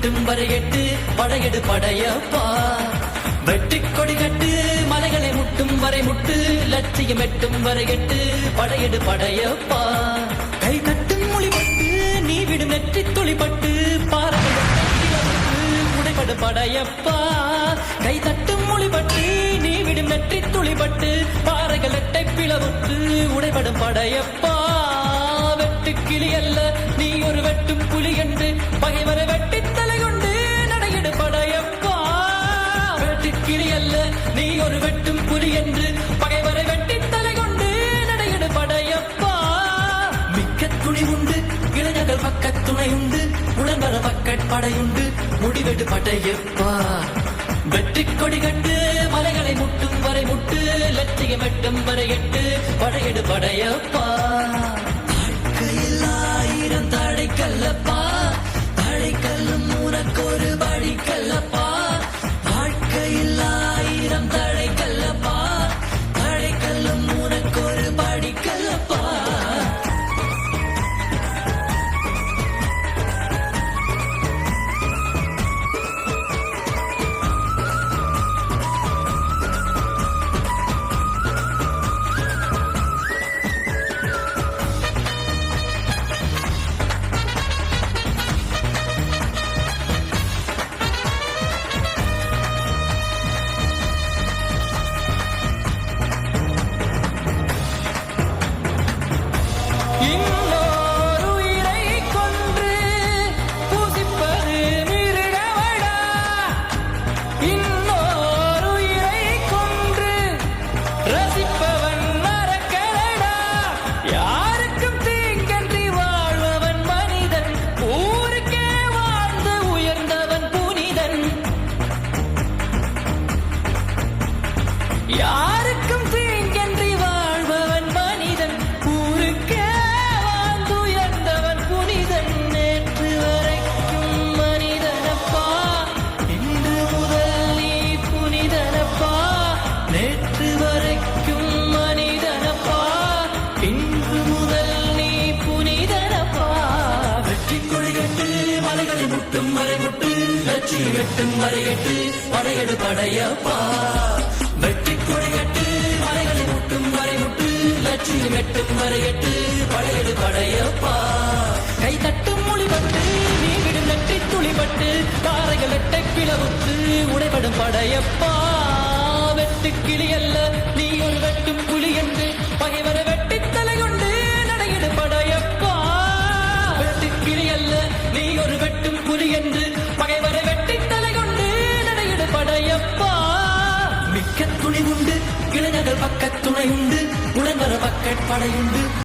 வெட்டும் வரையெட்டு படையெடு படையப்பா. வெட்டிக் கொடி கட்டு மலைகளை முட்டும் வரை முட்டு லட்சியம் எட்டும் வரையெட்டு படையெடு படையப்பா. கை தட்டும் மொழிபட்டு நீ விடும் நெற்றி துளிப்பட்டு பாறைப்படு படையப்பா. கை தட்டும் மொழிபட்டு நீ விடும் நெற்றி துளிப்பட்டு பாறைகள் எட்டை பிளவுற்று உடைபடும் படையப்பா. வெட்டு கிளி அல்ல நீ ஒரு வெட்டும் புலி என்று பகைவரை வெட்டி தலை கொண்டு நடையெடு படையப்பா. வெட்டு கிளி அல்ல நீ ஒரு வெட்டும் புலி என்று பகைவரை வெட்டி தலை கொண்டு நடையெடு படையப்பா. மிக்க துணி உண்டு இளைஞர்கள் பக்கத் துணை உண்டு உடன்பர பக்கட் படையுண்டு முடிவெடு படையப்பா. வெற்றிக் கொடி கட்டு மலைகளை முட்டும் வரை முட்டு லட்சியம் எட்டும் வரை எட்டு படையெடு படையப்பா. ஆயிரம் தடைக்கல்லப்பா தடைக்கல்லும் உனக்கு ஒரு படிக்கல்லப்பா. வாழ்க்கையில் ஆயிரம் தடைக்கல்லப்பா தடைக்கல்லும் உனக்கு ஒரு படிக்கல்லப்பா. யாருக்கும் தீங்கன்றி வாழ்பவன் மனிதன் ஊருக்கே வாழ்ந்துயர்ந்தவன் புனிதன். நேற்று வரைக்கும் மனிதனப்பா இன்று முதல் நீ புனிதனப்பா. நேற்று வரைக்கும் மனிதனப்பா இன்று முதல் நீ புனிதனப்பா. வெற்றி கொடி கட்டு மலைகளை முட்டும் வரை முட்டு லட்சியம் எட்டும் வரை எட்டு படையெடு படையப்பா. வெற்றி கொடி கட்டு மலைகளை முட்டும் வரை முட்டு லட்சியம் எட்டும் வரை எட்டு படையெடு படையப்பா. கை தட்டும் மொழிபட்டு நீ விடும் நெற்றி துளிபட்டு பாறைகள் எட்டை பிளவுற்று உடைபடும் படையப்பா. வெட்டு கிளி அல்ல நீ ஒரு வெட்டும் புலி என்று பகைவரை வெட்டி தலை கொண்டு நடையெடு படையப்பா. வெட்டு கிளி அல்ல நீ ஒரு வெட்டும் புலி என்று பகைவரை வெட்டி தலை கொண்டு நடையெடு படையப்பா. மிக்க துணி உண்டு இளைஞர்கள் பக்கத் துணை உண்டு உடன்பர பக்கட் படையுண்டு